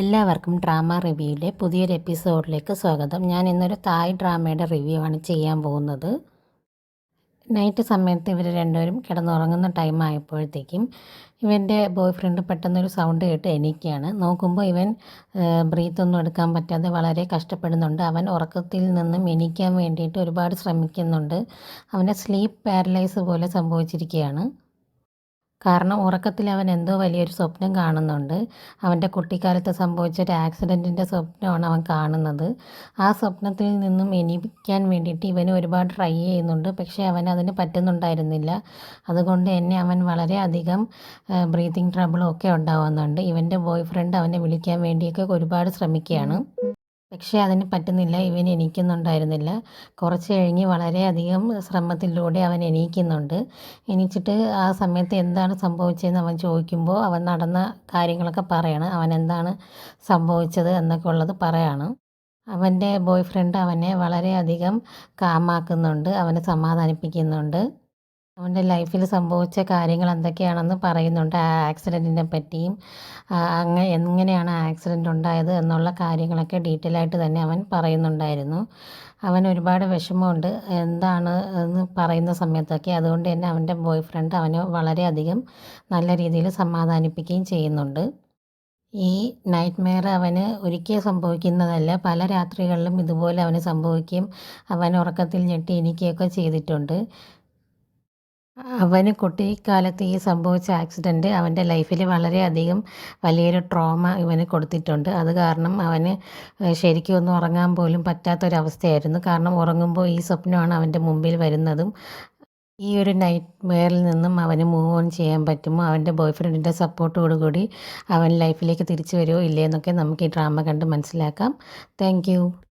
എല്ലാവർക്കും ഡ്രാമ റിവ്യൂവിലെ പുതിയൊരു എപ്പിസോഡിലേക്ക് സ്വാഗതം. ഞാൻ ഇന്നൊരു തായ് ഡ്രാമയുടെ റിവ്യൂ ആണ് ചെയ്യാൻ പോകുന്നത്. നൈറ്റ് സമയത്ത് ഇവർ രണ്ടുപേരും കിടന്നുറങ്ങുന്ന ടൈം ആയപ്പോഴത്തേക്കും ഇവൻ്റെ ബോയ് ഫ്രണ്ട് പെട്ടെന്നൊരു സൗണ്ട് കേട്ട് എണീക്കുകയാണ്. നോക്കുമ്പോൾ ഇവൻ ബ്രീത്തൊന്നും എടുക്കാൻ പറ്റാതെ വളരെ കഷ്ടപ്പെടുന്നുണ്ട്. അവൻ ഉറക്കത്തിൽ നിന്നും എണീക്കാൻ വേണ്ടിയിട്ട് ഒരുപാട് ശ്രമിക്കുന്നുണ്ട്. അവൻ്റെ സ്ലീപ്പ് പാരലൈസ് പോലെ സംഭവിച്ചിരിക്കുകയാണ്. കാരണം ഉറക്കത്തിൽ അവൻ എന്തോ വലിയൊരു സ്വപ്നം കാണുന്നുണ്ട്. അവൻ്റെ കുട്ടിക്കാലത്ത് സംഭവിച്ച ഒരു ആക്സിഡൻറ്റിൻ്റെ സ്വപ്നമാണ് അവൻ കാണുന്നത്. ആ സ്വപ്നത്തിൽ നിന്നും എണീക്കാൻ വേണ്ടിയിട്ട് ഇവന് ഒരുപാട് ട്രൈ ചെയ്യുന്നുണ്ട്. പക്ഷേ അവനതിന് പറ്റുന്നുണ്ടായിരുന്നില്ല. അതുകൊണ്ട് തന്നെ അവൻ വളരെയധികം ബ്രീത്തിങ് ട്രബിളും ഒക്കെ ഉണ്ടാകുന്നുണ്ട്. ഇവൻ്റെ ബോയ് ഫ്രണ്ട് അവനെ വിളിക്കാൻ വേണ്ടിയൊക്കെ ഒരുപാട് ശ്രമിക്കുകയാണ്. പക്ഷേ അതിന് പറ്റുന്നില്ല. ഇവൻ എണീക്കുന്നുണ്ടായിരുന്നില്ല. കുറച്ച് കഴിഞ്ഞ് വളരെയധികം ശ്രമത്തിലൂടെ അവൻ എണീക്കുന്നുണ്ട്. എണീച്ചിട്ട് ആ സമയത്ത് എന്താണ് സംഭവിച്ചതെന്ന് അവൻ ചോദിക്കുമ്പോൾ അവൻ നടന്ന കാര്യങ്ങളൊക്കെ പറയാണ്. അവൻ എന്താണ് സംഭവിച്ചത് എന്നൊക്കെ ഉള്ളത് പറയാണ്. അവൻ്റെ ബോയ് ഫ്രണ്ട് അവനെ വളരെയധികം കാമാക്കുന്നുണ്ട്. അവനെ സമാധാനിപ്പിക്കുന്നുണ്ട്. അവൻ്റെ ലൈഫിൽ സംഭവിച്ച കാര്യങ്ങൾ എന്തൊക്കെയാണെന്ന് പറയുന്നുണ്ട്. ആ ആക്സിഡൻറ്റിനെ പറ്റിയും എങ്ങനെയാണ് ആ ആക്സിഡൻ്റ് ഉണ്ടായത് എന്നുള്ള കാര്യങ്ങളൊക്കെ ഡീറ്റെയിൽ ആയിട്ട് തന്നെ അവൻ പറയുന്നുണ്ടായിരുന്നു. അവൻ ഒരുപാട് വിഷമമുണ്ട് എന്താണ് എന്ന് പറയുന്ന സമയത്തൊക്കെ. അതുകൊണ്ട് തന്നെ അവൻ്റെ ബോയ് ഫ്രണ്ട് അവനെ വളരെയധികം നല്ല രീതിയിൽ സമാധാനിപ്പിക്കുകയും ചെയ്യുന്നുണ്ട്. ഈ നൈറ്റ് മെയർ അവന് ഒരിക്കൽ സംഭവിക്കുന്നതല്ല. പല രാത്രികളിലും ഇതുപോലെ അവന് സംഭവിക്കുകയും അവൻ ഉറക്കത്തിൽ ഞെട്ടി എണീക്കുകയൊക്കെ ചെയ്തിട്ടുണ്ട്. അവന് കുട്ടിക്കാലത്ത് ഈ സംഭവിച്ച ആക്സിഡൻറ്റ് അവൻ്റെ ലൈഫിൽ വളരെയധികം വലിയൊരു ട്രോമ ഇവന് കൊടുത്തിട്ടുണ്ട്. അത് കാരണം അവന് ശരിക്കും ഒന്നും ഉറങ്ങാൻ പോലും പറ്റാത്തൊരവസ്ഥയായിരുന്നു. കാരണം ഉറങ്ങുമ്പോൾ ഈ സ്വപ്നമാണ് അവൻ്റെ മുമ്പിൽ വരുന്നതും. ഈ ഒരു നൈറ്റ് മെയറിൽ നിന്നും അവന് മൂവ് ഓൺ ചെയ്യാൻ പറ്റുമോ, അവൻ്റെ ബോയ് ഫ്രണ്ടിൻ്റെ സപ്പോർട്ടോടുകൂടി അവൻ ലൈഫിലേക്ക് തിരിച്ചു വരുമോ ഇല്ലേ എന്നൊക്കെ നമുക്ക് ഈ ഡ്രാമ കണ്ട് മനസ്സിലാക്കാം. Thank you.